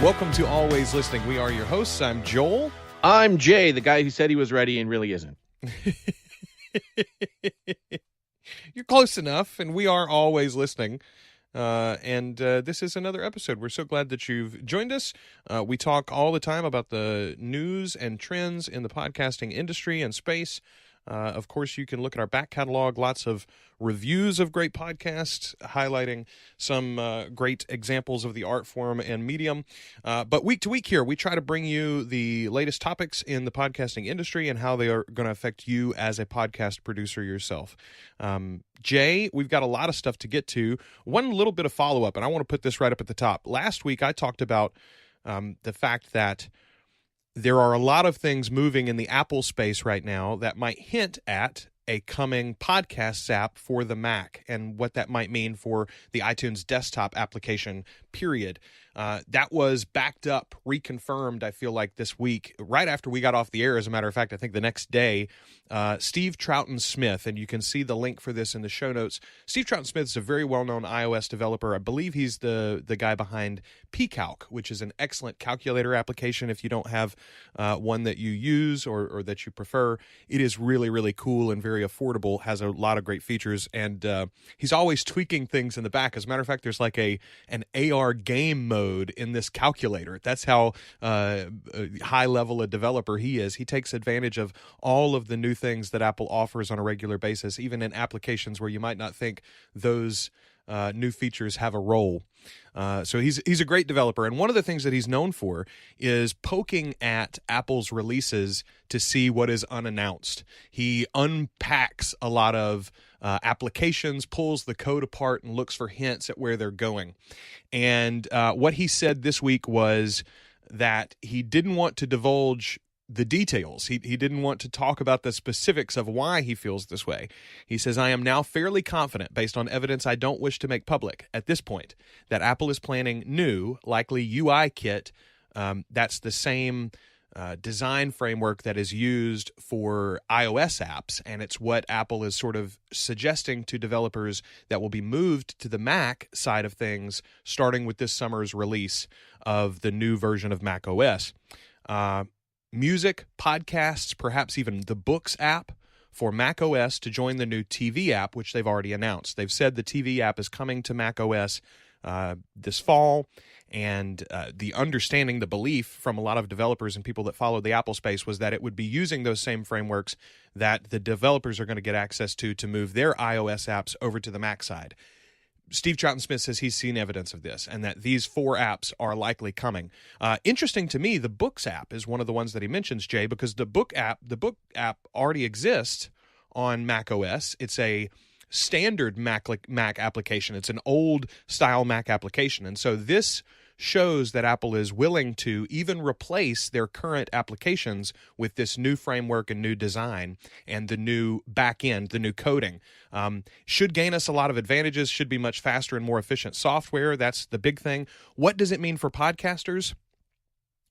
Welcome to Always Listening. We are your hosts. I'm Joel. I'm Jay, the guy who said he was ready and really isn't. You're close enough, and we are always listening. This is another episode. We're so glad that you've joined us. We talk all the time about the news and trends in the podcasting industry and space. Of course, you can look at our back catalog, lots of reviews of great podcasts, highlighting some great examples of the art form and medium. But week to week here, we try to bring you the latest topics in the podcasting industry and how they are going to affect you as a podcast producer yourself. Jay, we've got a lot of stuff to get to. One little bit of follow-up, and I want to put this right up at the top. Last week, I talked about the fact that there are a lot of things moving in the Apple space right now that might hint at a coming podcasts app for the Mac and what that might mean for the iTunes desktop application, period. That was backed up, reconfirmed, I feel like, this week, right after we got off the air. As a matter of fact, I think the next day, Steve Troughton-Smith, and you can see the link for this in the show notes. Steve Troughton-Smith is a very well-known iOS developer. I believe he's the guy behind pCalc, which is an excellent calculator application. If you don't have one that you use or that you prefer, it is really, really cool and very affordable, has a lot of great features, and he's always tweaking things in the back. As a matter of fact, there's like an AR game mode in this calculator. That's how high level a developer he is. He takes advantage of all of the new things that Apple offers on a regular basis, even in applications where you might not think those new features have a role. So he's a great developer, and one of the things that he's known for is poking at Apple's releases to see what is unannounced. He unpacks a lot of applications, pulls the code apart, and looks for hints at where they're going. And what he said this week was that he didn't want to divulge the details. He didn't want to talk about the specifics of why he feels this way. He says, I am now fairly confident, based on evidence I don't wish to make public at this point, that Apple is planning new, likely UI kit. That's the same design framework that is used for iOS apps, and it's what Apple is sort of suggesting to developers that will be moved to the Mac side of things, starting with this summer's release of the new version of Mac OS. Music, podcasts, perhaps even the Books app for Mac OS to join the new TV app, which they've already announced. They've said the TV app is coming to Mac OS this fall, and the understanding, the belief from a lot of developers and people that follow the Apple space was that it would be using those same frameworks that the developers are going to get access to move their iOS apps over to the Mac side. Steve Troughton-Smith says he's seen evidence of this and that these four apps are likely coming. Interesting to me, the Books app is one of the ones that he mentions, Jay, because the book app already exists on Mac OS. It's a standard Mac application. It's an old style Mac application. And so this shows that Apple is willing to even replace their current applications with this new framework and new design and the new back end, the new coding. Should gain us a lot of advantages, should be much faster and more efficient software. That's the big thing. What does it mean for podcasters?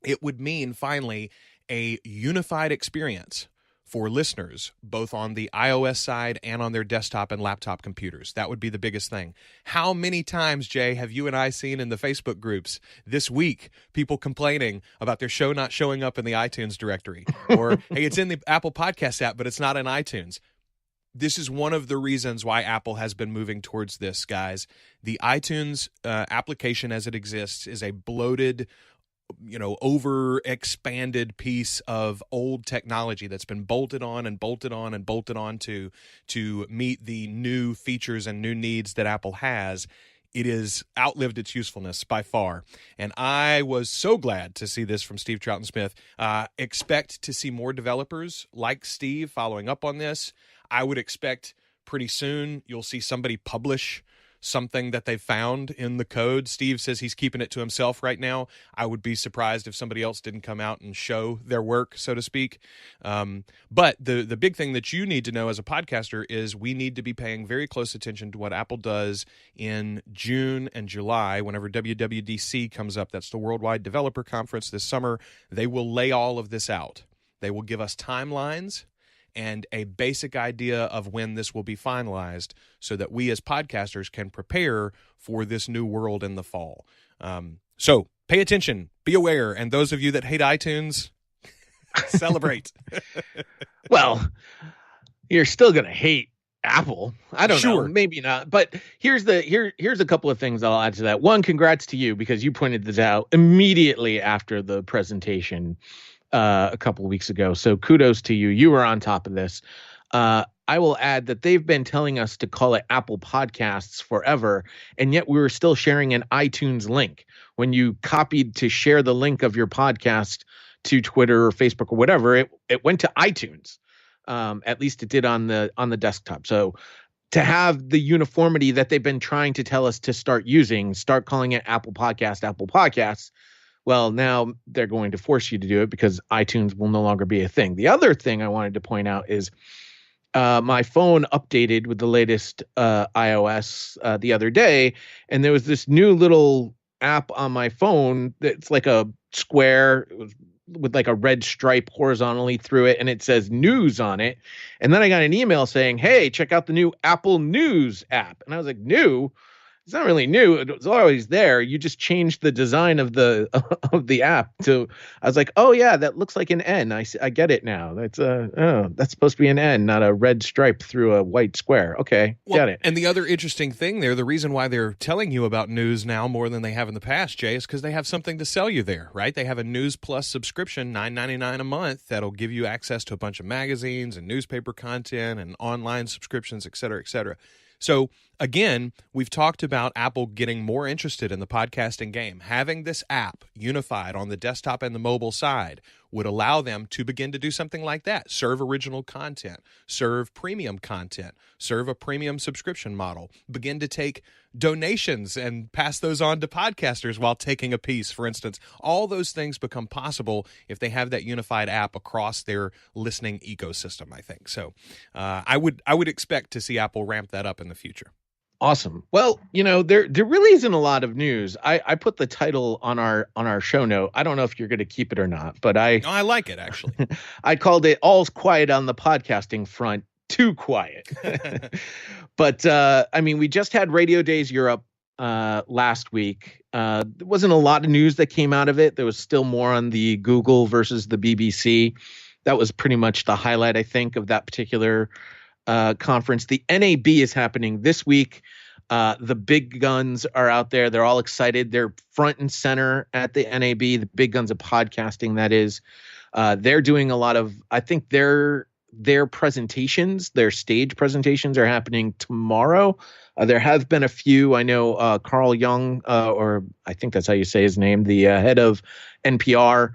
It would mean, finally, a unified experience for listeners, both on the iOS side and on their desktop and laptop computers. That would be the biggest thing. How many times, Jay, have you and I seen in the Facebook groups this week people complaining about their show not showing up in the iTunes directory? Or, hey, it's in the Apple Podcast app, but it's not in iTunes. This is one of the reasons why Apple has been moving towards this, guys. The iTunes application as it exists is a bloated, over-expanded piece of old technology that's been bolted on and bolted on and bolted on to meet the new features and new needs that Apple has. It has outlived its usefulness by far. And I was so glad to see this from Steve Troughton-Smith. Expect to see more developers like Steve following up on this. I would expect pretty soon you'll see somebody publish something that they've found in the code. Steve says he's keeping it to himself right now. I would be surprised if somebody else didn't come out and show their work, so to speak. But the big thing that you need to know as a podcaster is we need to be paying very close attention to what Apple does in June and July whenever WWDC comes up. That's the Worldwide Developer Conference this summer. They will lay all of this out. They will give us timelines and a basic idea of when this will be finalized so that we as podcasters can prepare for this new world in the fall. So pay attention, be aware, and those of you that hate iTunes, celebrate. Well, you're still going to hate Apple. I don't know, Sure. maybe not. But here's a couple of things I'll add to that. One, congrats to you because you pointed this out immediately after the presentation a couple of weeks ago. So kudos to you. You were on top of this. I will add that they've been telling us to call it Apple Podcasts forever, and yet we were still sharing an iTunes link. When you copied to share the link of your podcast to Twitter or Facebook or whatever, it went to iTunes. At least it did on the desktop. So to have the uniformity that they've been trying to tell us to start calling it Apple Podcasts. Well, now they're going to force you to do it because iTunes will no longer be a thing. The other thing I wanted to point out is my phone updated with the latest iOS the other day, and there was this new little app on my phone that's like a square with like a red stripe horizontally through it, and it says news on it. And then I got an email saying, hey, check out the new Apple News app. And I was like, new? It's not really new. It was always there. You just changed the design of the app to. I was like, oh yeah, that looks like an N. I get it now. That's that's supposed to be an N, not a red stripe through a white square. Okay, get it. And the other interesting thing there, the reason why they're telling you about news now more than they have in the past, Jay, is because they have something to sell you there, right? They have a News Plus subscription, $9.99 a month, that'll give you access to a bunch of magazines and newspaper content and online subscriptions, et cetera, et cetera. So again, we've talked about Apple getting more interested in the podcasting game. Having this app unified on the desktop and the mobile side would allow them to begin to do something like that. Serve original content, serve premium content, serve a premium subscription model, begin to take donations and pass those on to podcasters while taking a piece, for instance. All those things become possible if they have that unified app across their listening ecosystem, I think. So I would expect to see Apple ramp that up in the future. Awesome. Well, there really isn't a lot of news. I put the title on our show note. I don't know if you're going to keep it or not, but I like it actually. I called it "All's Quiet on the Podcasting Front." Too quiet. But we just had Radio Days Europe last week. There wasn't a lot of news that came out of it. There was still more on the Google versus the BBC. That was pretty much the highlight, I think, of that particular conference. The NAB is happening this week. The big guns are out there. They're all excited. They're front and center at the NAB, the big guns of podcasting, that is. They're doing a lot of, I think their presentations, their stage presentations are happening tomorrow. There have been a few. I know Carl Jung, or I think that's how you say his name, the head of NPR,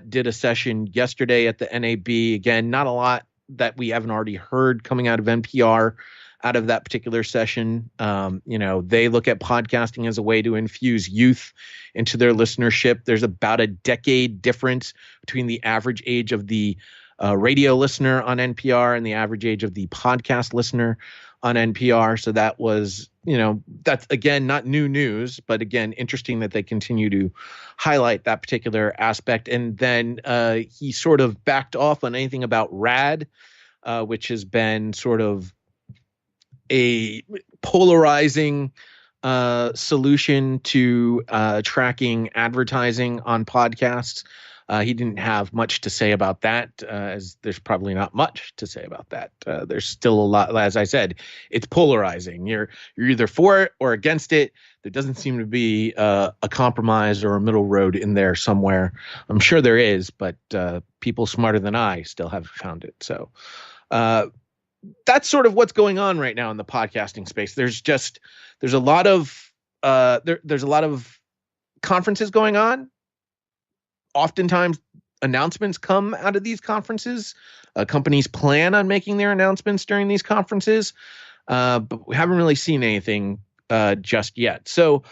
did a session yesterday at the NAB. Again, not a lot that we haven't already heard coming out of NPR out of that particular session. They look at podcasting as a way to infuse youth into their listenership. There's about a decade difference between the average age of the radio listener on NPR and the average age of the podcast listener on NPR. So that was, that's again, not new news, but again, interesting that they continue to highlight that particular aspect. And then he sort of backed off on anything about RAD, which has been sort of a polarizing solution to tracking advertising on podcasts. He didn't have much to say about that, as there's probably not much to say about that. There's still a lot, as I said, it's polarizing. You're either for it or against it. There doesn't seem to be a compromise or a middle road in there somewhere. I'm sure there is, but people smarter than I still haven't found it. So that's sort of what's going on right now in the podcasting space. There's a lot of there's a lot of conferences going on. Oftentimes announcements come out of these conferences. Companies plan on making their announcements during these conferences, but we haven't really seen anything just yet. So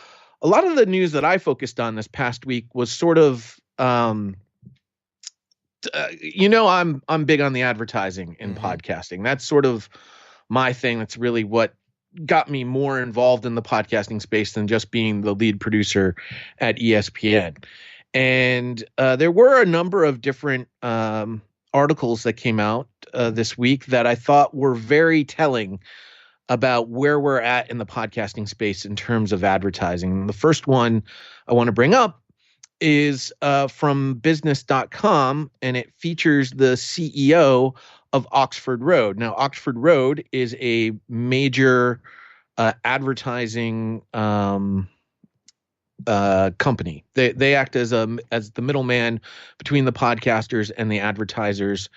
a lot of the news that I focused on this past week was sort of, I'm big on the advertising in podcasting. That's sort of my thing. That's really what got me more involved in the podcasting space than just being the lead producer at ESPN. And there were a number of different articles that came out this week that I thought were very telling about where we're at in the podcasting space in terms of advertising. The first one I want to bring up is from business.com, and it features the CEO of Oxford Road. Now, Oxford Road is a major advertising company. They act as the middleman between the podcasters and the advertisers.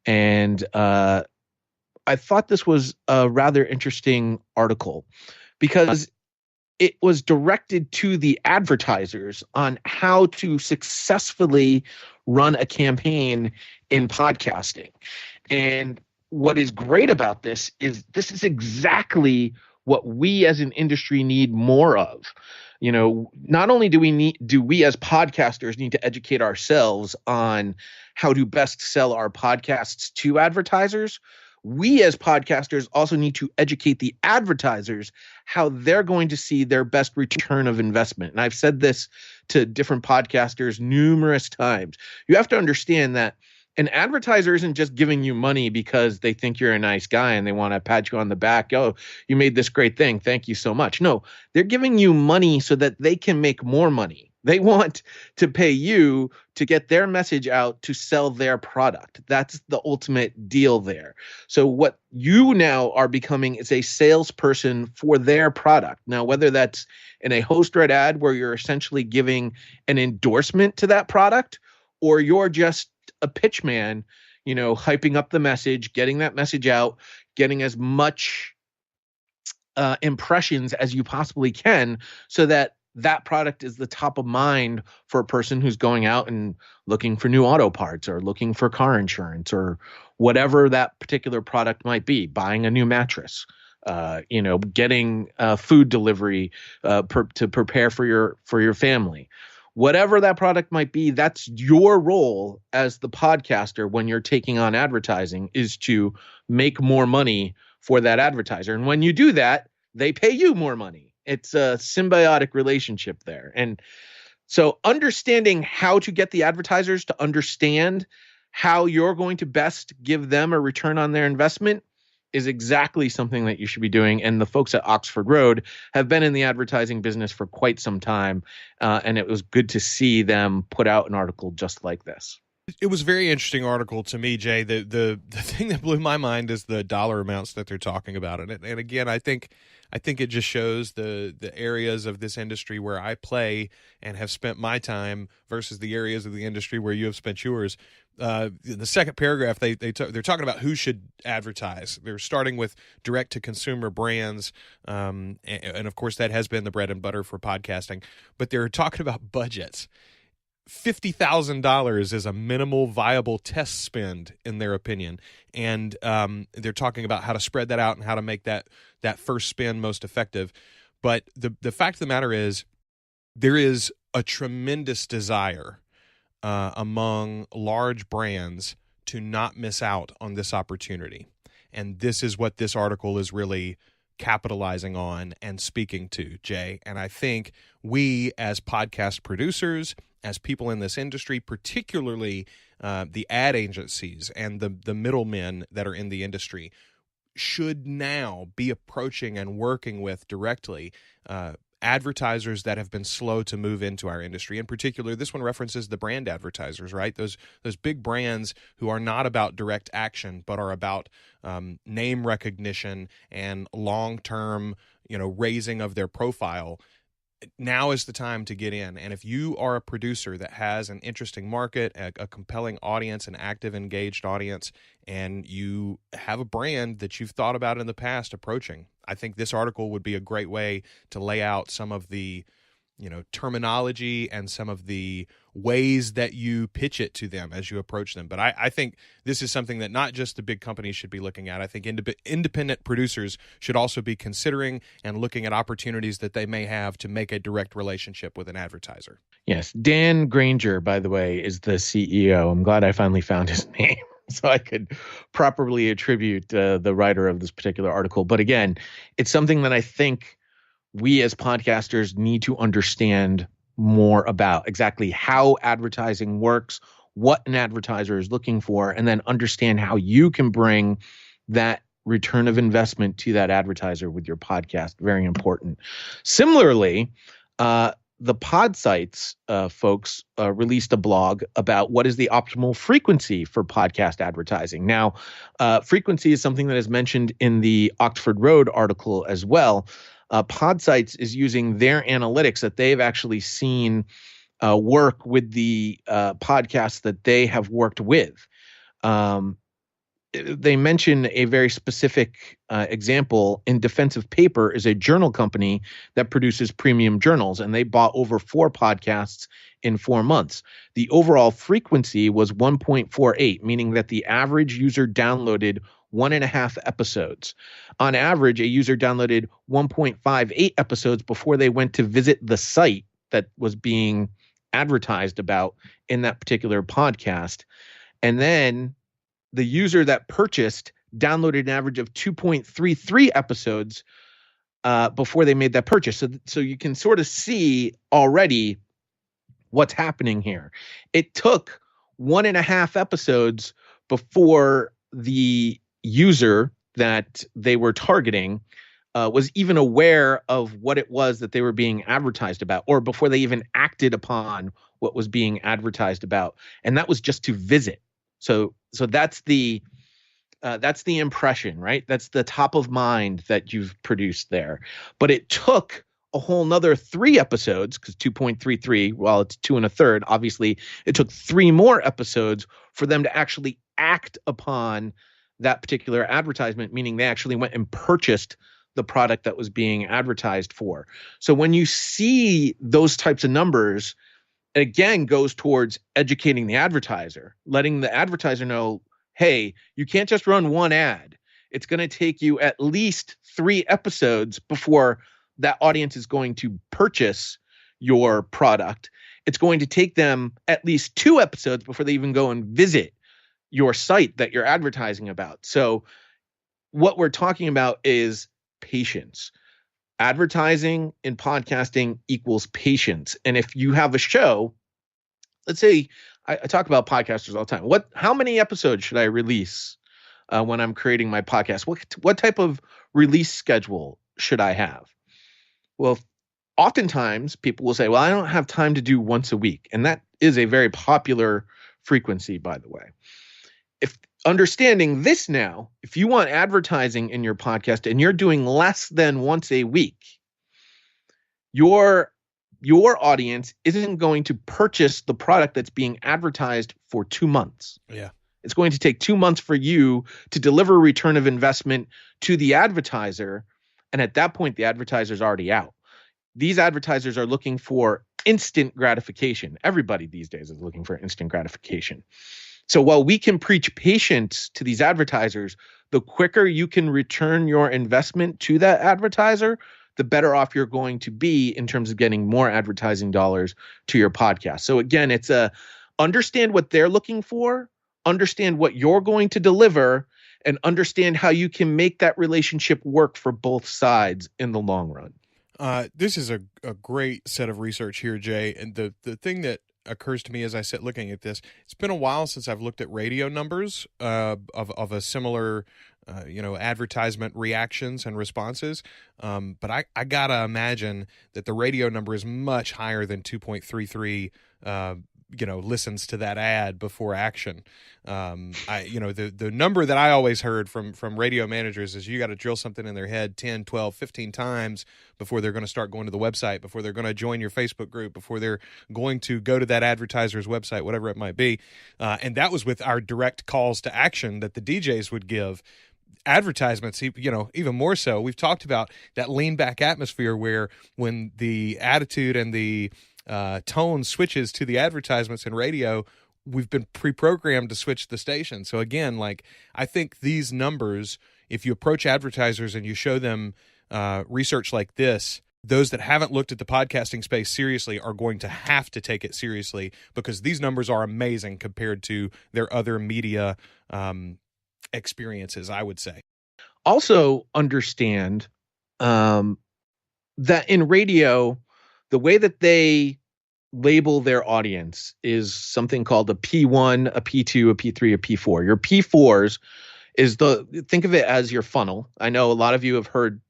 And I thought this was a rather interesting article because it was directed to the advertisers on how to successfully run a campaign in podcasting. And what is great about this is exactly what we as an industry need more of. Not only do we as podcasters need to educate ourselves on how to best sell our podcasts to advertisers, we as podcasters also need to educate the advertisers how they're going to see their best return of investment. And I've said this to different podcasters numerous times. You have to understand that an advertiser isn't just giving you money because they think you're a nice guy and they want to pat you on the back. Oh, you made this great thing. Thank you so much. No, they're giving you money so that they can make more money. They want to pay you to get their message out to sell their product. That's the ultimate deal there. So what you now are becoming is a salesperson for their product. Now, whether that's in a host-read ad where you're essentially giving an endorsement to that product, or you're just a pitch man, hyping up the message, getting that message out, getting as much impressions as you possibly can so that product is the top of mind for a person who's going out and looking for new auto parts or looking for car insurance or whatever that particular product might be, buying a new mattress, getting food delivery to prepare for your family. Whatever that product might be, that's your role as the podcaster when you're taking on advertising, is to make more money for that advertiser. And when you do that, they pay you more money. It's a symbiotic relationship there. And so understanding how to get the advertisers to understand how you're going to best give them a return on their investment is exactly something that you should be doing. And the folks at Oxford Road have been in the advertising business for quite some time. And it was good to see them put out an article just like this. It was a very interesting article to me, Jay. The thing that blew my mind is the dollar amounts that they're talking about. And again, I think it just shows the areas of this industry where I play and have spent my time versus the areas of the industry where you have spent yours. In the second paragraph, they're talking about who should advertise. They're starting with direct to consumer brands, and of course that has been the bread and butter for podcasting. But they're talking about budgets. $50,000 is a minimal viable test spend in their opinion, and they're talking about how to spread that out and how to make that first spend most effective. But the fact of the matter is, there is a tremendous desire among large brands to not miss out on this opportunity, and this is what this article is really capitalizing on and speaking to, Jay. And I think we as podcast producers, as people in this industry, particularly the ad agencies and the middlemen that are in the industry, should now be approaching and working with directly advertisers that have been slow to move into our industry. In particular, this one references the brand advertisers, right? Those big brands who are not about direct action, but are about name recognition and long-term, raising of their profile. Now is the time to get in. And if you are a producer that has an interesting market, a compelling audience, an active, engaged audience, and you have a brand that you've thought about in the past approaching, I think this article would be a great way to lay out some of the terminology and some of the ways that you pitch it to them as you approach them. But I think this is something that not just the big companies should be looking at. I think independent producers should also be considering and looking at opportunities that they may have to make a direct relationship with an advertiser. Yes. Dan Granger, by the way, is the CEO. I'm glad I finally found his name so I could properly attribute the writer of this particular article. But again, it's something that I think we as podcasters need to understand more about exactly how advertising works, what an advertiser is looking for, and then understand how you can bring that return of investment to that advertiser with your podcast. Very important. Similarly, the pod sites folks released a blog about what is the optimal frequency for podcast advertising. Now, frequency is something that is mentioned in the Oxford Road article as well. Pod sites is using their analytics that they've actually seen work with the podcasts that they have worked with. They mention a very specific example. In Defensive Paper is a journal company that produces premium journals, and they bought over 4 podcasts in 4 months. The overall frequency was 1.48, meaning that the average user downloaded 1.5 episodes. On average, a user downloaded 1.58 episodes before they went to visit the site that was being advertised about in that particular podcast. And then the user that purchased downloaded an average of 2.33 episodes before they made that purchase. So you can sort of see already what's happening here. It took 1.5 episodes before the user that they were targeting was even aware of what it was that they were being advertised about, or before they even acted upon what was being advertised about. And that was just to visit. So that's the impression, right? That's the top of mind that you've produced there. But it took a whole nother 3 episodes, because 2.33, well, it's 2 1/3. Obviously, it took 3 more episodes for them to actually act upon that particular advertisement, meaning they actually went and purchased the product that was being advertised for. So when you see those types of numbers, it again goes towards educating the advertiser, letting the advertiser know, hey, you can't just run one ad. It's going to take you at least 3 episodes before that audience is going to purchase your product. It's going to take them at least 2 episodes before they even go and visit your site that you're advertising about. So what we're talking about is patience. Advertising in podcasting equals patience. And if you have a show, let's say I talk about podcasters all the time. How many episodes should I release when I'm creating my podcast? What type of release schedule should I have? Well, oftentimes people will say, well, I don't have time to do once a week. And that is a very popular frequency, by the way. If understanding this now, if you want advertising in your podcast and you're doing less than once a week, your audience isn't going to purchase the product that's being advertised for 2 months. Yeah. It's going to take 2 months for you to deliver a return of investment to the advertiser. And at that point, the advertiser's already out. These advertisers are looking for instant gratification. Everybody these days is looking for instant gratification. So while we can preach patience to these advertisers, the quicker you can return your investment to that advertiser, the better off you're going to be in terms of getting more advertising dollars to your podcast. So again, it's understand what they're looking for, understand what you're going to deliver, and understand how you can make that relationship work for both sides in the long run. This is a great set of research here, Jay. And the thing that occurs to me as I sit looking at this, it's been a while since I've looked at radio numbers of a similar advertisement reactions and responses. But I gotta imagine that the radio number is much higher than 2.33 listens to that ad before action. The number that I always heard from radio managers is you got to drill something in their head 10, 12, 15 times before they're going to start going to the website, before they're going to join your Facebook group, before they're going to go to that advertiser's website, whatever it might be. And that was with our direct calls to action that the DJs would give. Advertisements, even more so. We've talked about that lean back atmosphere where when the attitude and the tone switches to the advertisements in radio, we've been pre-programmed to switch the station. So again, I think these numbers, if you approach advertisers and you show them research like this, those that haven't looked at the podcasting space seriously are going to have to take it seriously, because these numbers are amazing compared to their other media experiences, I would say. Also understand that in radio, the way that they label their audience is something called a P1, a P2, a P3, a P4. Your P4s think of it as your funnel. I know a lot of you have heard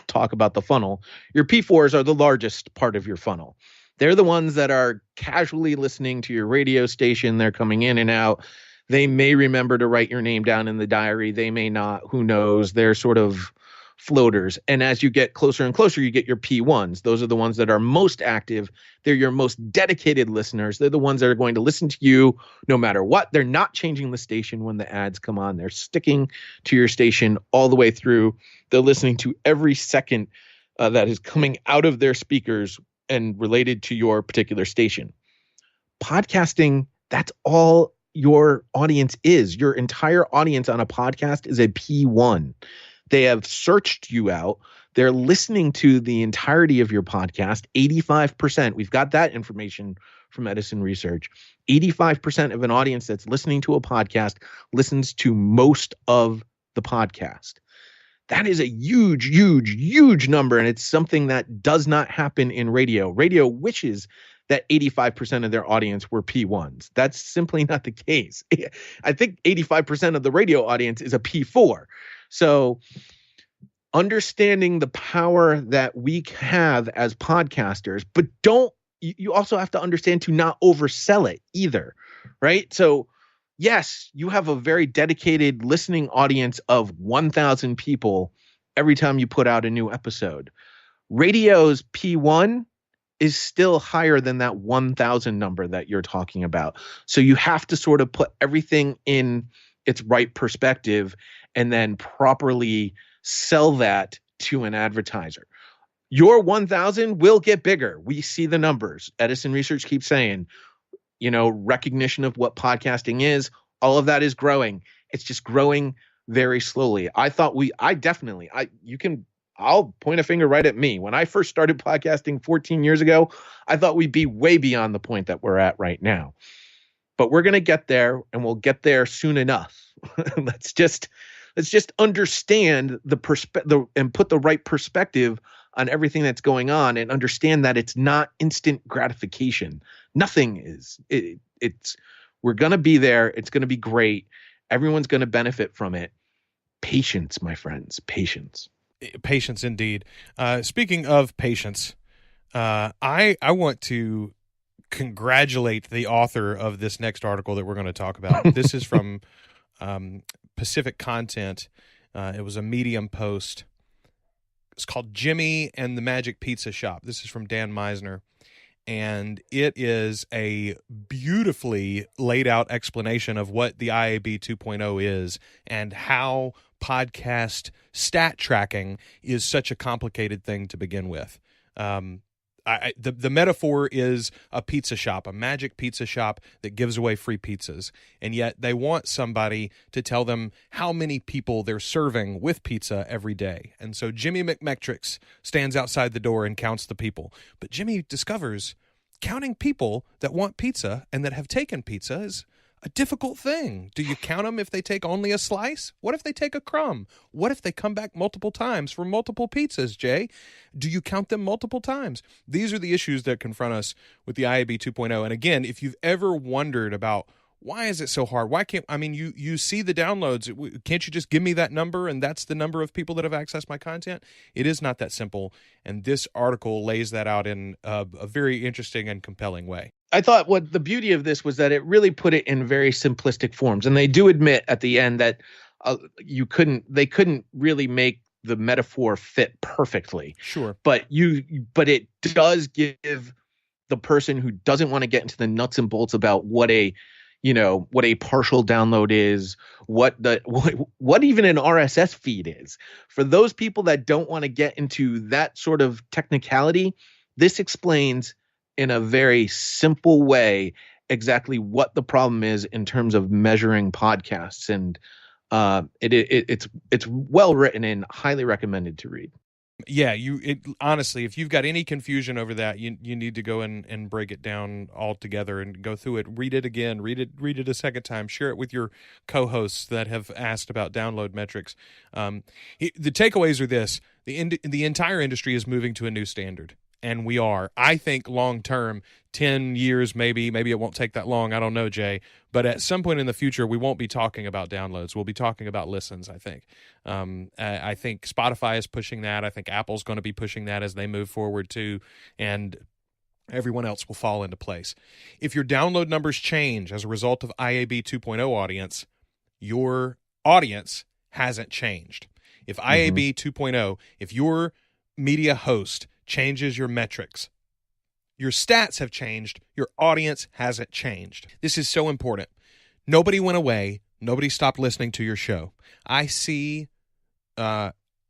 talk about the funnel. Your P4s are the largest part of your funnel. They're the ones that are casually listening to your radio station. They're coming in and out. They may remember to write your name down in the diary. They may not. Who knows? They're sort of floaters. And as you get closer and closer, you get your P1s. Those are the ones that are most active. They're your most dedicated listeners. They're the ones that are going to listen to you no matter what. They're not changing the station when the ads come on. They're sticking to your station all the way through. They're listening to every second that is coming out of their speakers and related to your particular station. Podcasting, that's all your audience is. Your entire audience on a podcast is a P1. They have searched you out. They're listening to the entirety of your podcast. 85%. We've got that information from Edison Research. 85% of an audience that's listening to a podcast listens to most of the podcast. That is a huge, huge, huge number, and it's something that does not happen in radio. Radio wishes that 85% of their audience were P1s. That's simply not the case. I think 85% of the radio audience is a P4. So understanding the power that we have as podcasters, but you also have to understand to not oversell it either, right? So yes, you have a very dedicated listening audience of 1,000 people every time you put out a new episode. Radio's P1 is still higher than that 1,000 number that you're talking about. So you have to sort of put everything in its right perspective and then properly sell that to an advertiser. Your 1,000 will get bigger. We see the numbers. Edison Research keeps saying, recognition of what podcasting is, all of that is growing. It's just growing very slowly. I'll point a finger right at me. When I first started podcasting 14 years ago, I thought we'd be way beyond the point that we're at right now. But we're going to get there, and we'll get there soon enough. Let's just understand the perspective and put the right perspective on everything that's going on, and understand that it's not instant gratification. Nothing is. We're going to be there. It's going to be great. Everyone's going to benefit from it. Patience, my friends, patience. Patience indeed. Speaking of patience, I want to congratulate the author of this next article that we're going to talk about. This is from Pacific Content. It was a Medium post. It's called Jimmy and the Magic Pizza Shop. This is from Dan Meisner. And it is a beautifully laid out explanation of what the IAB 2.0 is and how podcast stat tracking is such a complicated thing to begin with. The metaphor is a pizza shop, a magic pizza shop that gives away free pizzas. And yet they want somebody to tell them how many people they're serving with pizza every day. And so Jimmy McMetrics stands outside the door and counts the people. But Jimmy discovers counting people that want pizza and that have taken pizza is a difficult thing. Do you count them if they take only a slice? What if they take a crumb? What if they come back multiple times for multiple pizzas, Jay? Do you count them multiple times? These are the issues that confront us with the IAB 2.0. And again, if you've ever wondered about why is it so hard? You see the downloads. Can't you just give me that number and that's the number of people that have accessed my content? It is not that simple. And this article lays that out in a very interesting and compelling way. I thought what the beauty of this was that it really put it in very simplistic forms. And they do admit at the end that they couldn't really make the metaphor fit perfectly. Sure. But it does give the person who doesn't want to get into the nuts and bolts about what a partial download is, what even an RSS feed is. For those people that don't want to get into that sort of technicality, this explains in a very simple way exactly what the problem is in terms of measuring podcasts. And it's well written and highly recommended to read. Yeah, honestly, if you've got any confusion over that, you need to go and break it down all together and go through it, read it again, read it a second time, share it with your co-hosts that have asked about download metrics. The takeaways are this: the entire industry is moving to a new standard. And we are. I think long term, 10 years maybe it won't take that long. I don't know, Jay. But at some point in the future, we won't be talking about downloads. We'll be talking about listens, I think. I think Spotify is pushing that. I think Apple's going to be pushing that as they move forward too. And Everyone else will fall into place. If your download numbers change as a result of IAB 2.0 audience, your audience hasn't changed. If IAB 2.0, if your media host changes your metrics, your stats have changed, your audience hasn't changed. This is so important. Nobody went away. Nobody stopped listening to your show. I see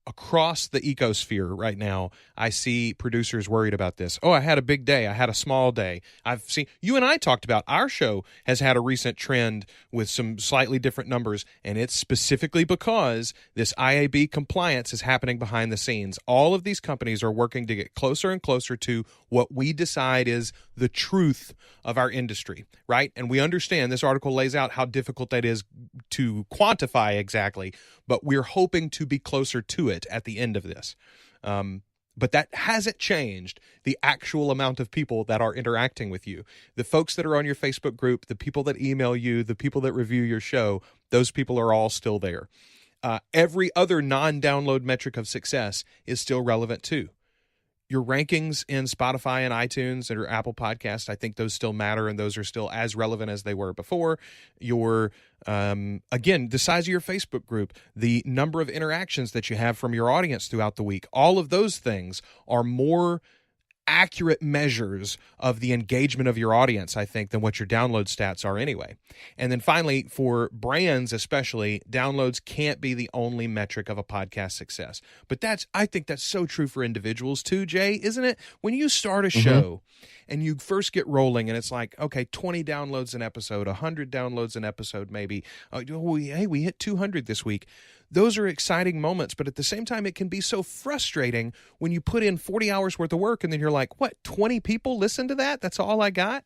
across the ecosphere right now, I see producers worried about this. Oh, I had a big day. I had a small day. I've seen, you and I talked about our show has had a recent trend with some slightly different numbers, and it's specifically because this IAB compliance is happening behind the scenes. All of these companies are working to get closer and closer to what we decide is the truth of our industry, right? And we understand this article lays out how difficult that is to quantify exactly, but we're hoping to be closer to it at the end of this. But that hasn't changed the actual amount of people that are interacting with you. The folks that are on your Facebook group, the people that email you, the people that review your show, those people are all still there. Every other non-download metric of success is still relevant too. Your rankings in Spotify and iTunes or Apple Podcasts, I think those still matter, and those are still as relevant as they were before. Your, again, the size of your Facebook group, the number of interactions that you have from your audience throughout the week, all of those things are more accurate measures of the engagement of your audience, I think, than what your download stats are anyway. And then finally, for brands especially, downloads can't be the only metric of a podcast success. But I think that's so true for individuals too, Jay, isn't it? When you start a show and you first get rolling and it's like, okay, 20 downloads an episode, 100 downloads an episode maybe. Hey, we hit 200 this week. Those are exciting moments, but at the same time, it can be so frustrating when you put in 40 hours worth of work and then you're like, what, 20 people listen to that? That's all I got?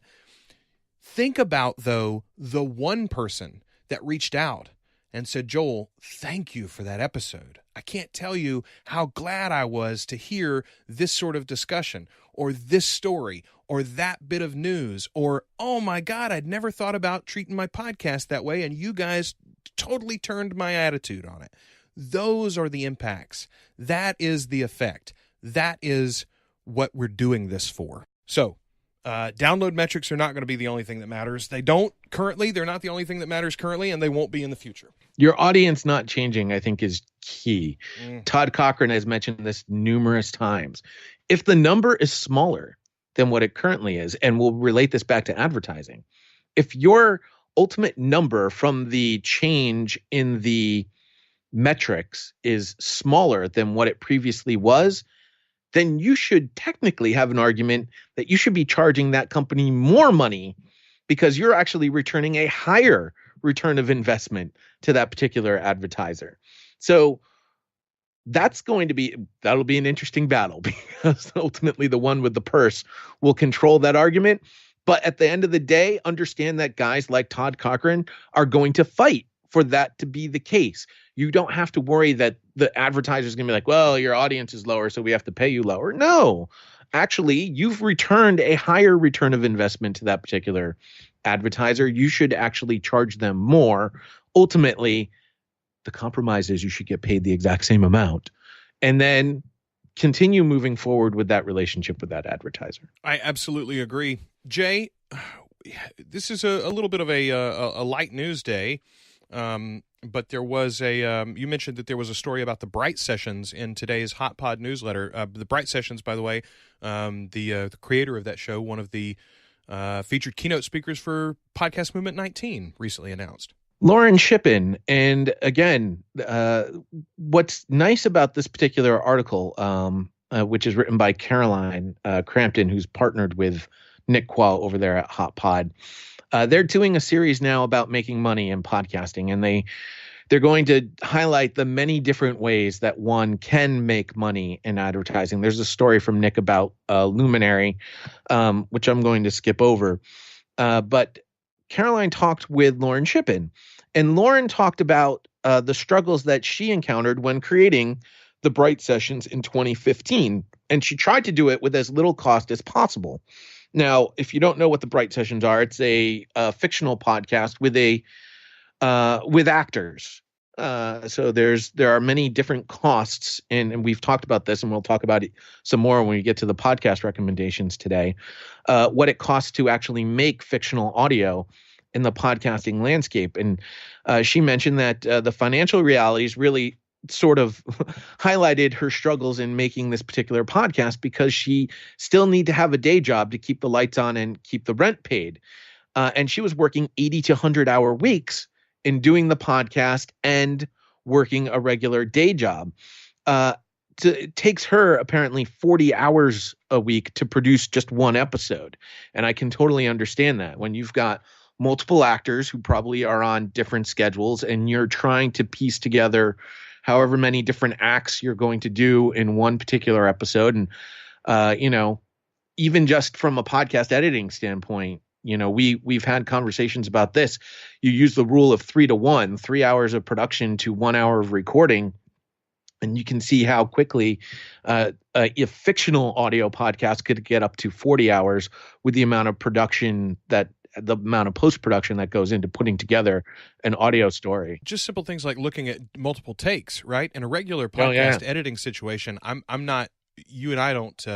Think about, though, the one person that reached out and said, Joel, thank you for that episode. I can't tell you how glad I was to hear this sort of discussion or this story or that bit of news or, oh my God, I'd never thought about treating my podcast that way, and you guys totally turned my attitude on it. Those are the impacts. That is the effect. That is what we're doing this for. So, download metrics are not going to be the only thing that matters. They're not the only thing that matters currently, and they won't be in the future. Your audience not changing, I think, is key. Todd Cochran has mentioned this numerous times. If the number is smaller than what it currently is, and we'll relate this back to advertising, if your ultimate number from the change in the metrics is smaller than what it previously was, then you should technically have an argument that you should be charging that company more money because you're actually returning a higher return of investment to that particular advertiser. So that'll be an interesting battle because ultimately the one with the purse will control that argument. But at the end of the day, understand that guys like Todd Cochran are going to fight for that to be the case. You don't have to worry that the advertiser is going to be like, well, your audience is lower, so we have to pay you lower. No, actually, you've returned a higher return of investment to that particular advertiser. You should actually charge them more. Ultimately, the compromise is you should get paid the exact same amount. And then continue moving forward with that relationship with that advertiser. I absolutely agree. Jay, this is a little bit of a light news day, but there was you mentioned that there was a story about the Bright Sessions in today's Hot Pod newsletter. The Bright Sessions, by the way, the creator of that show, one of the featured keynote speakers for Podcast Movement 19, recently announced. Lauren Shippen. And again, what's nice about this particular article, which is written by Caroline Crampton, who's partnered with Nick Quall over there at Hot Pod. They're doing a series now about making money in podcasting, and they're going to highlight the many different ways that one can make money in advertising. There's a story from Nick about Luminary, which I'm going to skip over. But Caroline talked with Lauren Shippen, and Lauren talked about the struggles that she encountered when creating the Bright Sessions in 2015. And she tried to do it with as little cost as possible. Now, if you don't know what the Bright Sessions are, it's a fictional podcast with with actors. So there are many different costs, and we've talked about this, and we'll talk about it some more when we get to the podcast recommendations today. What it costs to actually make fictional audio in the podcasting landscape, and she mentioned that the financial realities really sort of highlighted her struggles in making this particular podcast because she still need to have a day job to keep the lights on and keep the rent paid. And she was working 80 to 100-hour weeks in doing the podcast and working a regular day job. It takes her apparently 40 hours a week to produce just one episode. And I can totally understand that when you've got multiple actors who probably are on different schedules and you're trying to piece together however many different acts you're going to do in one particular episode. And, even just from a podcast editing standpoint, we've had conversations about this. You use the rule of 3-to-1, 3 hours of production to 1 hour of recording. And you can see how quickly a fictional audio podcast could get up to 40 hours with the amount of the amount of post-production that goes into putting together an audio story. Just simple things like looking at multiple takes, right? In a regular Oh, yeah. podcast editing situation, I'm not, you and I don't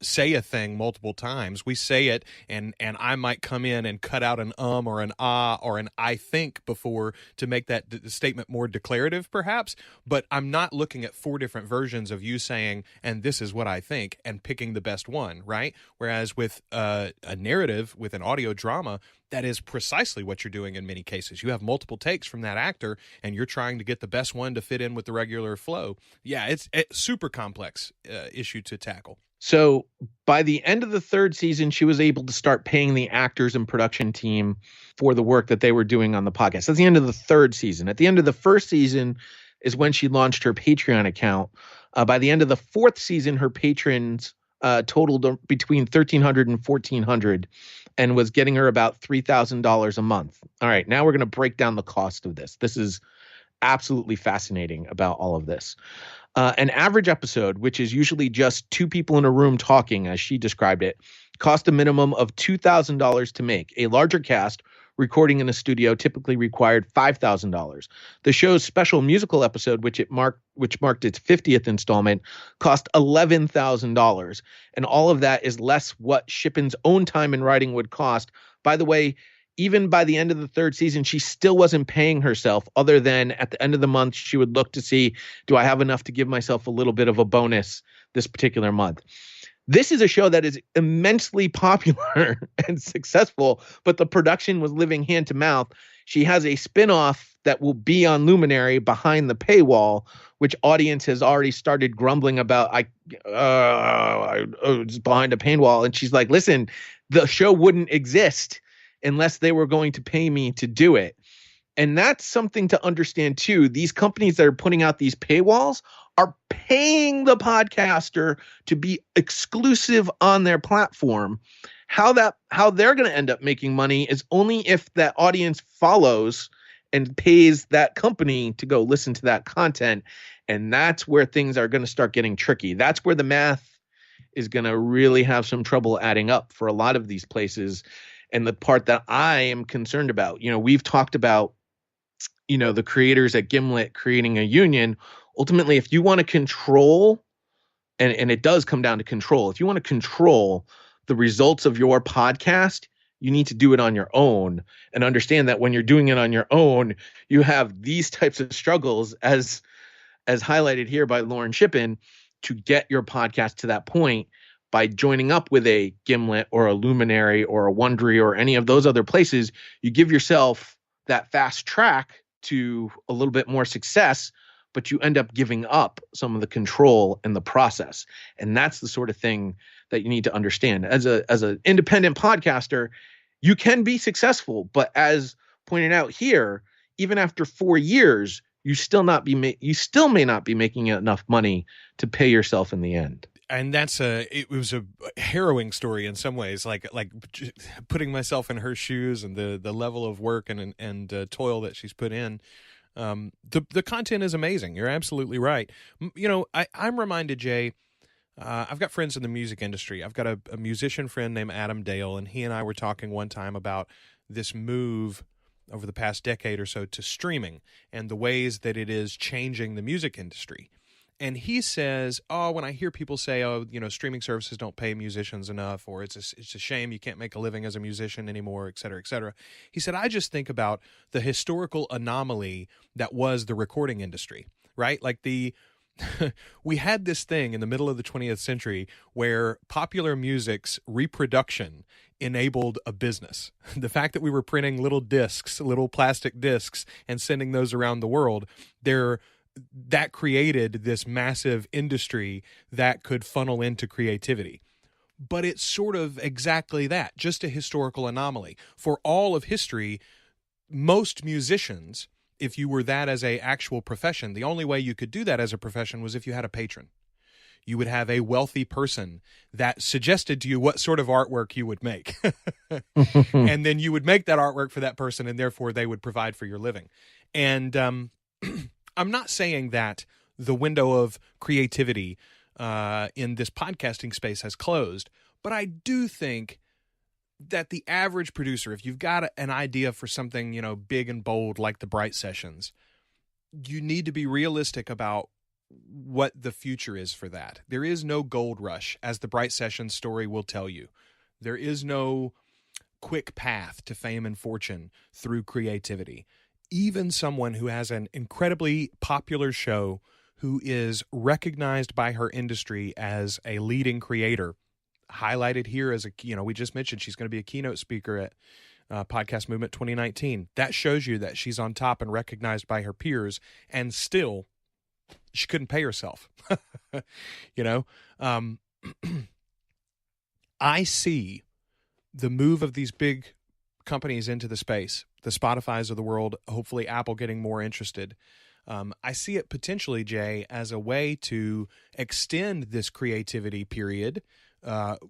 say a thing multiple times. We say it, and I might come in and cut out an or an ah or an I think before to make that statement more declarative, perhaps. But I'm not looking at 4 different versions of you saying, and this is what I think, and picking the best one, right? Whereas with a narrative, with an audio drama, that is precisely what you're doing in many cases. You have multiple takes from that actor, and you're trying to get the best one to fit in with the regular flow. Yeah, it's a super complex issue to tackle. So by the end of the 3rd season, she was able to start paying the actors and production team for the work that they were doing on the podcast. That's the end of the 3rd season. At the end of the 1st season is when she launched her Patreon account. By the end of the 4th season, her patrons totaled between 1,300 and 1,400 and was getting her about $3,000 a month. All right, now we're going to break down the cost of this. This is absolutely fascinating about all of this. An average episode, which is usually just 2 people in a room talking, as she described it, cost a minimum of $2,000 to make. A larger cast recording in a studio typically required $5,000. The show's special musical episode, which marked its 50th installment, cost $11,000. And all of that is less what Shippen's own time in writing would cost. By the way, even by the end of the 3rd season, she still wasn't paying herself, other than at the end of the month, she would look to see, do I have enough to give myself a little bit of a bonus this particular month? This is a show that is immensely popular and successful, but the production was living hand to mouth. She has a spinoff that will be on Luminary behind the paywall, which audience has already started grumbling about. It's behind a paywall. And she's like, listen, the show wouldn't exist unless they were going to pay me to do it. And that's something to understand too. These companies that are putting out these paywalls are paying the podcaster to be exclusive on their platform. How they're going to end up making money is only if that audience follows and pays that company to go listen to that content. And that's where things are going to start getting tricky. That's where the math is going to really have some trouble adding up for a lot of these places. And the part that I am concerned about, we've talked about, the creators at Gimlet creating a union. Ultimately, if you want to control, and it does come down to control, if you want to control the results of your podcast, you need to do it on your own, and understand that when you're doing it on your own, you have these types of struggles as highlighted here by Lauren Shippen to get your podcast to that point. By joining up with a Gimlet or a Luminary or a Wondery or any of those other places, you give yourself that fast track to a little bit more success, but you end up giving up some of the control in the process. And that's the sort of thing that you need to understand. As an independent podcaster, you can be successful, but as pointed out here, even after 4 years, you still may not be making enough money to pay yourself in the end. And it was a harrowing story in some ways, like putting myself in her shoes and the level of work and toil that she's put in. The content is amazing. You're absolutely right. I'm reminded, Jay, I've got friends in the music industry. I've got a musician friend named Adam Dale, and he and I were talking one time about this move over the past decade or so to streaming and the ways that it is changing the music industry. And he says, when I hear people say, streaming services don't pay musicians enough, or it's a shame you can't make a living as a musician anymore, et cetera, et cetera. He said, I just think about the historical anomaly that was the recording industry, right? Like we had this thing in the middle of the 20th century where popular music's reproduction enabled a business. The fact that we were printing little discs, little plastic discs, and sending those around the world, that created this massive industry that could funnel into creativity. But it's sort of exactly that, just a historical anomaly. For all of history, most musicians, if you were that as a actual profession, the only way you could do that as a profession was if you had a patron. You would have a wealthy person that suggested to you what sort of artwork you would make. And then you would make that artwork for that person, and therefore they would provide for your living. And I'm not saying that the window of creativity in this podcasting space has closed, but I do think that the average producer, if you've got an idea for something, big and bold like the Bright Sessions, you need to be realistic about what the future is for that. There is no gold rush, as the Bright Sessions story will tell you. There is no quick path to fame and fortune through creativity. Even someone who has an incredibly popular show, who is recognized by her industry as a leading creator, highlighted here as we just mentioned she's going to be a keynote speaker at Podcast Movement 2019. That shows you that she's on top and recognized by her peers, and still she couldn't pay herself. I see the move of these big companies into the space, the Spotifys of the world, hopefully Apple getting more interested. I see it potentially, Jay, as a way to extend this creativity period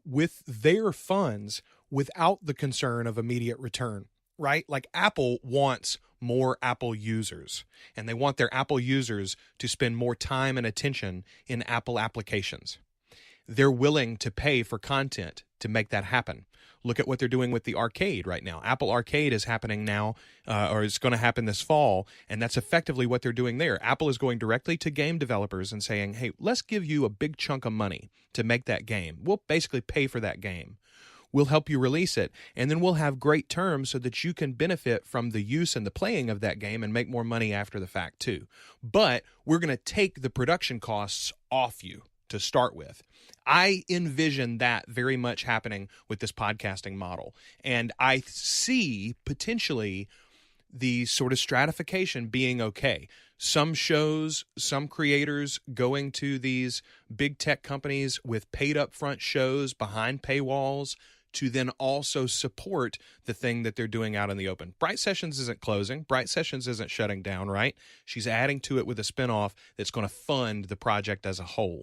with their funds without the concern of immediate return, right? Like Apple wants more Apple users, and they want their Apple users to spend more time and attention in Apple applications. They're willing to pay for content to make that happen. Look at what they're doing with the arcade right now. Apple Arcade is happening now, or it's going to happen this fall, and that's effectively what they're doing there. Apple is going directly to game developers and saying, hey, let's give you a big chunk of money to make that game. We'll basically pay for that game. We'll help you release it, and then we'll have great terms so that you can benefit from the use and the playing of that game and make more money after the fact too. But we're going to take the production costs off you to start with. I envision that very much happening with this podcasting model. And I see potentially the sort of stratification being okay. Some shows, some creators going to these big tech companies with paid upfront shows behind paywalls to then also support the thing that they're doing out in the open. Bright Sessions isn't closing. Bright Sessions isn't shutting down, right? She's adding to it with a spinoff that's going to fund the project as a whole.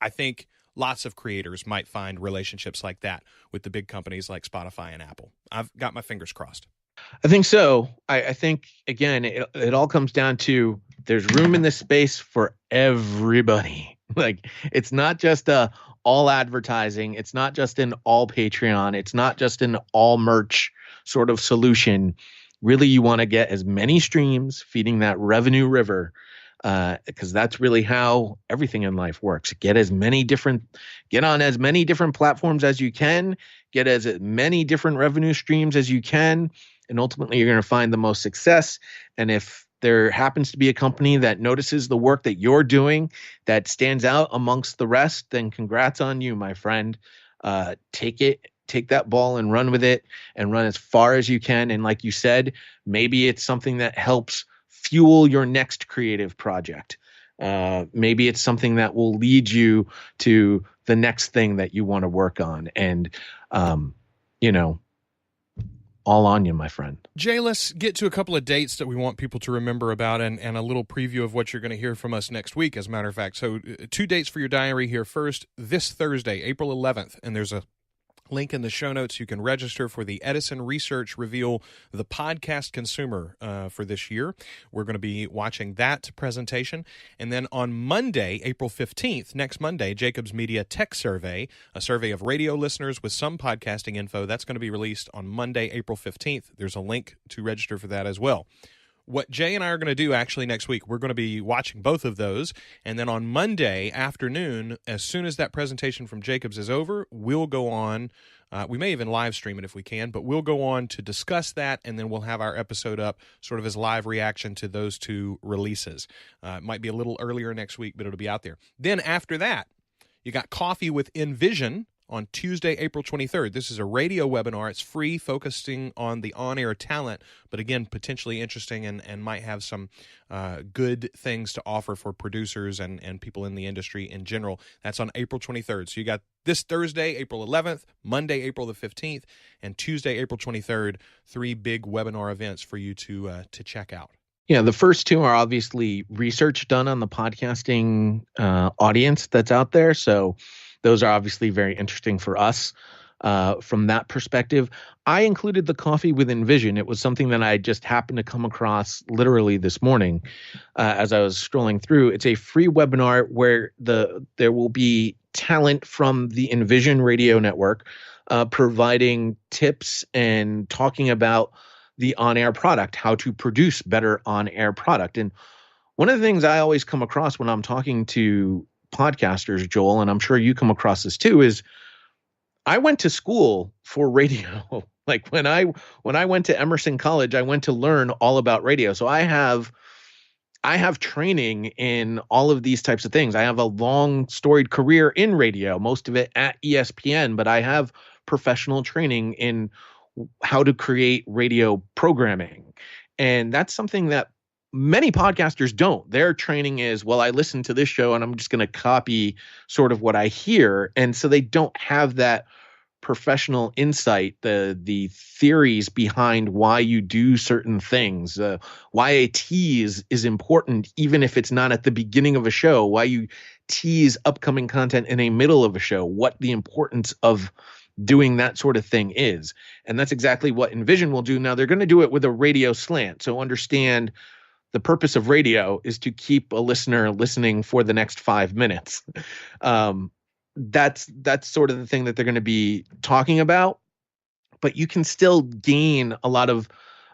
I think lots of creators might find relationships like that with the big companies like Spotify and Apple. I've got my fingers crossed. I think so. I think, again, it all comes down to there's room in this space for everybody. Like, it's not just all advertising. It's not just an all Patreon. It's not just an all merch sort of solution. Really, you want to get as many streams feeding that revenue river, because that's really how everything in life works. Get on as many different platforms as you can, get as many different revenue streams as you can, and ultimately you're going to find the most success. And if there happens to be a company that notices the work that you're doing that stands out amongst the rest, then congrats on you, my friend. Take that ball and run with it, and run as far as you can. And like you said, maybe it's something that helps fuel your next creative project. Maybe it's something that will lead you to the next thing that you want to work on. And, all on you, my friend. Jay, let's get to a couple of dates that we want people to remember about, and a little preview of what you're going to hear from us next week, as a matter of fact. So 2 dates for your diary here. First, this Thursday, April 11th, and there's a Link in the show notes. You can register for the Edison Research Reveal the Podcast Consumer for this year. We're going to be watching that presentation. And then on Monday, April 15th, next Monday, Jacobs Media Tech Survey, a survey of radio listeners with some podcasting info. That's going to be released on Monday, April 15th. There's a link to register for that as well. What Jay and I are going to do actually next week, we're going to be watching both of those. And then on Monday afternoon, as soon as that presentation from Jacobs is over, we'll go on. We may even live stream it if we can, but we'll go on to discuss that, and then we'll have our episode up sort of as live reaction to those two releases. It might be a little earlier next week, but it'll be out there. Then after that, you got Coffee with Envision on Tuesday, April 23rd. This is a radio webinar. It's free, focusing on the on-air talent, but again, potentially interesting and might have some good things to offer for producers and people in the industry in general. That's on April 23rd. So you got this Thursday, April 11th, Monday, April the 15th, and Tuesday, April 23rd, 3 big webinar events for you to check out. Yeah, the first 2 are obviously research done on the podcasting audience that's out there. So those are obviously very interesting for us from that perspective. I included the Coffee with Envision. It was something that I just happened to come across literally this morning as I was scrolling through. It's a free webinar where there will be talent from the Envision Radio Network providing tips and talking about the on-air product, how to produce better on-air product. And one of the things I always come across when I'm talking to podcasters, Joel, and I'm sure you come across this too, is I went to school for radio. Like when I went to Emerson College, I went to learn all about radio. So I have training in all of these types of things. I have a long storied career in radio, most of it at ESPN, but I have professional training in how to create radio programming. And that's something that many podcasters don't. Their training is, well, I listen to this show and I'm just going to copy sort of what I hear. And so they don't have that professional insight, the theories behind why you do certain things, why a tease is important, even if it's not at the beginning of a show, why you tease upcoming content in a middle of a show, what the importance of doing that sort of thing is. And that's exactly what Envision will do. Now they're going to do it with a radio slant. So understand the purpose of radio is to keep a listener listening for the next 5 minutes. That's sort of the thing that they're going to be talking about. But you can still gain a lot of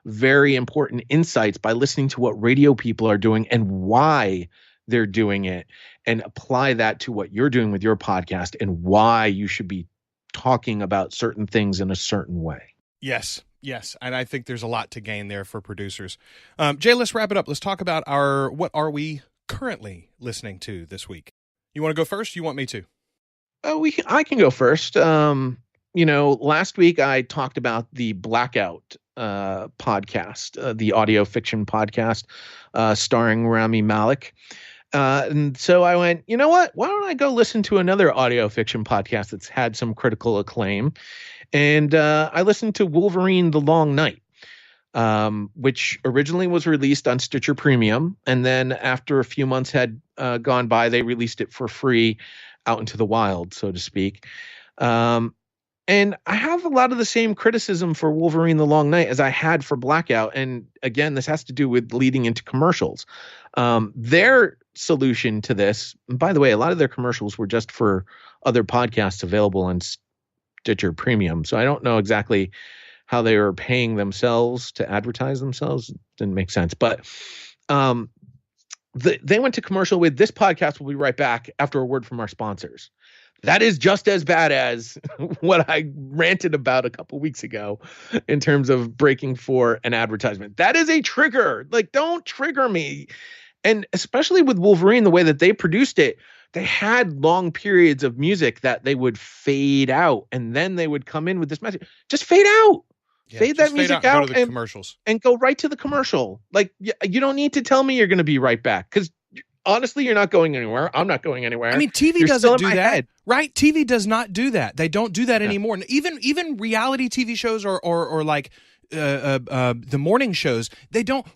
very important insights by listening to what radio people are doing and why they're doing it, and apply that to what you're doing with your podcast and why you should be talking about certain things in a certain way. Yes. And I think there's a lot to gain there for producers. Jay, let's wrap it up. Let's talk about what are we currently listening to this week? You want to go first? You want me to? I can go first. Last week I talked about the Blackout podcast, the audio fiction podcast starring Rami Malek. And so I went, you know what? Why don't I go listen to another audio fiction podcast that's had some critical acclaim? And I listened to Wolverine: The Long Night, which originally was released on Stitcher Premium. And then after a few months had gone by, they released it for free out into the wild, so to speak. And I have a lot of the same criticism for Wolverine: The Long Night as I had for Blackout. And again, this has to do with leading into commercials. Their solution to this, and by the way, a lot of their commercials were just for other podcasts available on Stitcher Premium. So I don't know exactly how they were paying themselves to advertise themselves. Didn't make sense. But they went to commercial with, this podcast will be right back after a word from our sponsors. That is just as bad as what I ranted about a couple weeks ago in terms of breaking for an advertisement. That is a trigger. Like, don't trigger me. And especially with Wolverine, the way that they produced it, they had long periods of music that they would fade out, and then they would come in with this message. Just fade out. Yeah, fade that music out, go to the commercials. And go right to the commercial. Like, you don't need to tell me you're going to be right back, because honestly, you're not going anywhere. I'm not going anywhere. I mean, TV doesn't do that, right? TV does not do that. They don't do that anymore. Even reality TV shows or like the morning shows, they don't,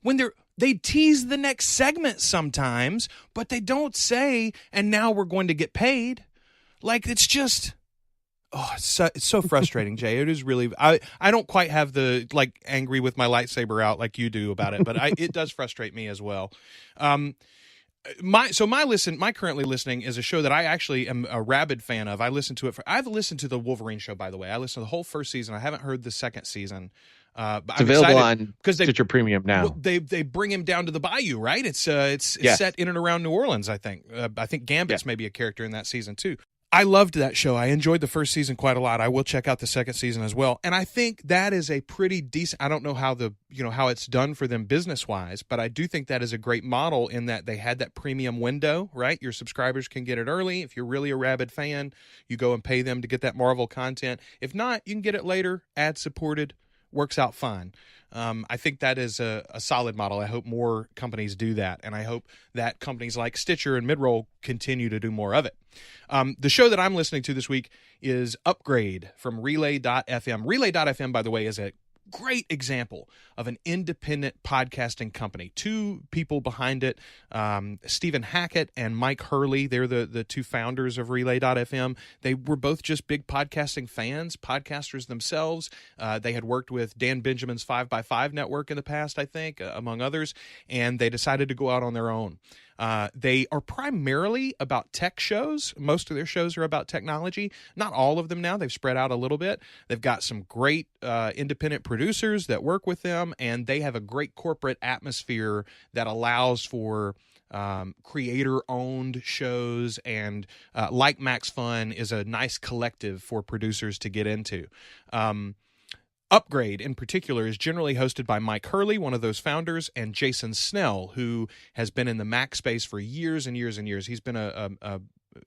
they tease the next segment sometimes, but they don't say, and now we're going to get paid. Like, it's just, Oh, it's so frustrating, Jay. It is really. I don't quite have the angry with my lightsaber out like you do about it, but it does frustrate me as well. My currently listening is a show that I actually am a rabid fan of. I've listened to the Wolverine show, by the way. I listened to the whole first season. I haven't heard the second season. But It's I'm available excited on because Stitcher Premium now. well, they bring him down to the bayou, right? It's set in and around New Orleans, I think. I think Gambit's maybe a character in that season too. I loved that show. I enjoyed the first season quite a lot. I will check out the second season as well. And I think that is a pretty decent. I don't know how how it's done for them business wise, but I do think that is a great model in that they had that premium window, right? Your subscribers can get it early. If you're really a rabid fan, you go and pay them to get that Marvel content. If not, you can get it later, ad supported. Works out fine. I think that is a solid model. I hope more companies do that, and I hope that companies like Stitcher and Midroll continue to do more of it. The show that I'm listening to this week is Upgrade from Relay.fm. Relay.fm, by the way, is a great example of an independent podcasting company. Two people behind it, Stephen Hackett and Mike Hurley. They're the two founders of Relay.fm. They were both just big podcasting fans, podcasters themselves. They had worked with Dan Benjamin's 5x5 network in the past, I think, among others, and they decided to go out on their own. They are primarily about tech shows. Most of their shows are about technology. Not all of them now. They've spread out a little bit. They've got some great independent producers that work with them, and they have a great corporate atmosphere that allows for creator-owned shows, and like Max Fun is a nice collective for producers to get into. Upgrade, in particular, is generally hosted by Mike Hurley, one of those founders, and Jason Snell, who has been in the Mac space for years and years and years. He's been a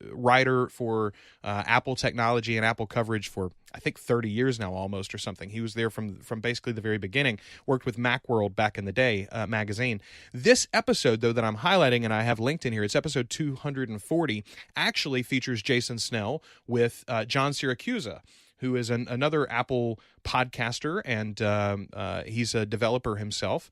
writer for Apple technology and Apple coverage for, I think, 30 years now almost or something. He was there from basically the very beginning, worked with Macworld back in the day magazine. This episode, though, that I'm highlighting and I have linked in here, it's episode 240, actually features Jason Snell with John Siracusa, who is another Apple podcaster, and he's a developer himself.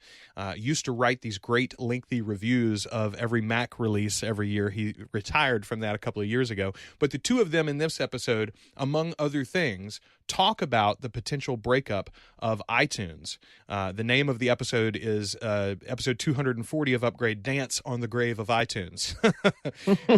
Used to write these great lengthy reviews of every Mac release every year. He retired from that a couple of years ago. But the two of them in this episode, among other things, talk about the potential breakup of iTunes. The name of the episode is episode 240 of Upgrade, Dance on the Grave of iTunes.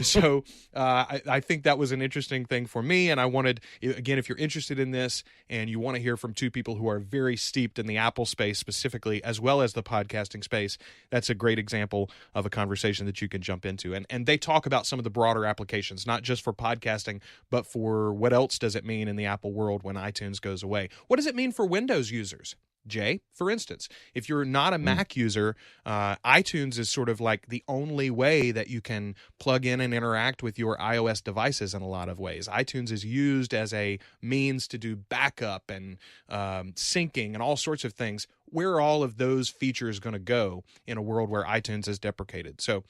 So I think that was an interesting thing for me, and I wanted, again, if you're interested in this and you want to hear from two people who are very steeped in the Apple space specifically, as well as the podcasting space, that's a great example of a conversation that you can jump into. And they talk about some of the broader applications, not just for podcasting, but for what else does it mean in the Apple world when iTunes goes away. What does it mean for Windows users? Jay, for instance, if you're not a Mac user, iTunes is sort of like the only way that you can plug in and interact with your iOS devices in a lot of ways. iTunes is used as a means to do backup and syncing and all sorts of things. Where are all of those features going to go in a world where iTunes is deprecated? So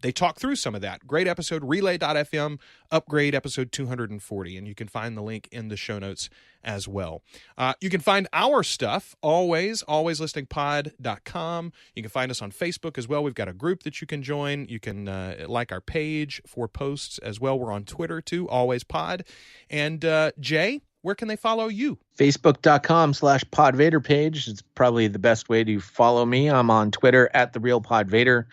they talk through some of that. Great episode, Relay.fm, Upgrade, episode 240, and you can find the link in the show notes as well. You can find our stuff, alwayslisteningpod.com. You can find us on Facebook as well. We've got a group that you can join. You can like our page for posts as well. We're on Twitter too, alwayspod. And Jay, where can they follow you? Facebook.com/PodVader page. It's probably the best way to follow me. I'm on Twitter at @TheRealPodVader.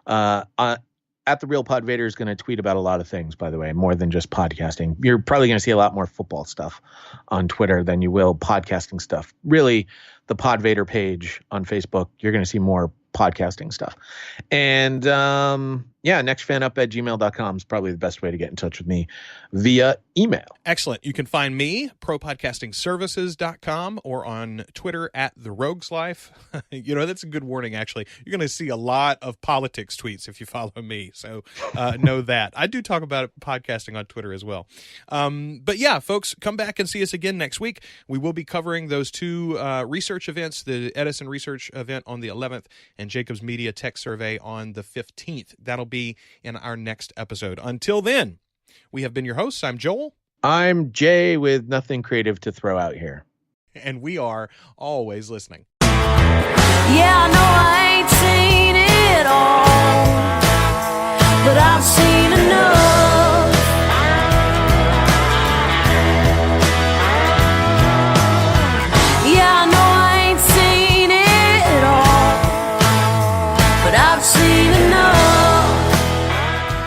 @TheRealPodVader is going to tweet about a lot of things, by the way, more than just podcasting. You're probably going to see a lot more football stuff on Twitter than you will podcasting stuff. Really, the PodVader page on Facebook, you're going to see more podcasting stuff. And nextfanup@gmail.com is probably the best way to get in touch with me via email. Excellent. You can find me, propodcastingservices.com, or on Twitter @TheRoguesLife. That's a good warning, actually. You're going to see a lot of politics tweets if you follow me, so know that. I do talk about podcasting on Twitter as well. But yeah, folks, come back and see us again next week. We will be covering those two research events, the Edison Research event on the 11th and Jacobs Media Tech Survey on the 15th. That'll be in our next episode. Until then, we have been your hosts. I'm Joel. I'm Jay with nothing creative to throw out here. And we are always listening. Yeah, I know I ain't seen it all, but I've seen enough.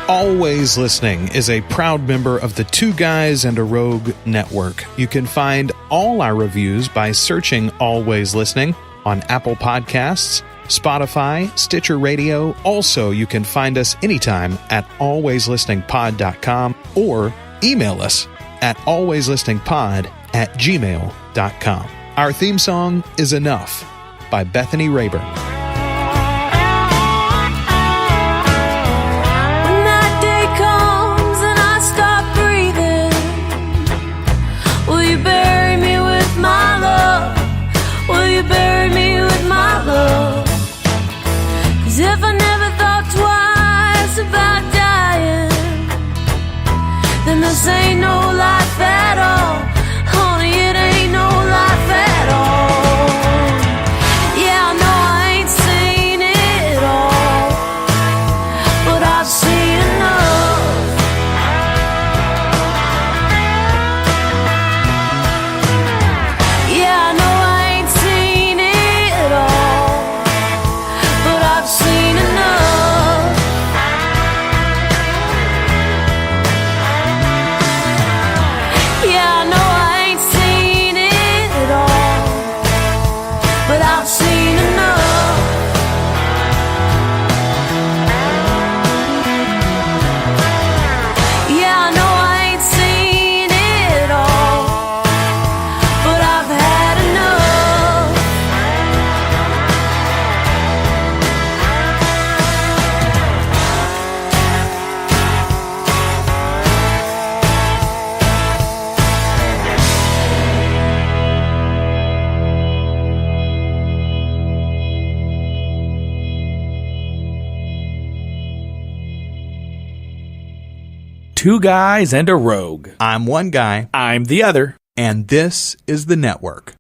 Always Listening is a proud member of the Two Guys and a Rogue network. You can find all our reviews by searching Always Listening on Apple Podcasts, Spotify, Stitcher Radio. Also, you can find us anytime at alwayslisteningpod.com or email us at alwayslisteningpod@gmail.com. Our theme song is Enough by Bethany Rayburn. If I never thought twice about dying, then this ain't no life at all. Honey, it ain't no life at all. Yeah, I know I ain't seen it all, but I've seen enough. Yeah, I know I ain't seen it all, but I've seen enough. Yeah, I know I ain't seen it all, but I've seen enough. Yeah, I know I ain't seen it all, but I've had enough. Two Guys and a Rogue. I'm one guy, I'm the other. and this is the network.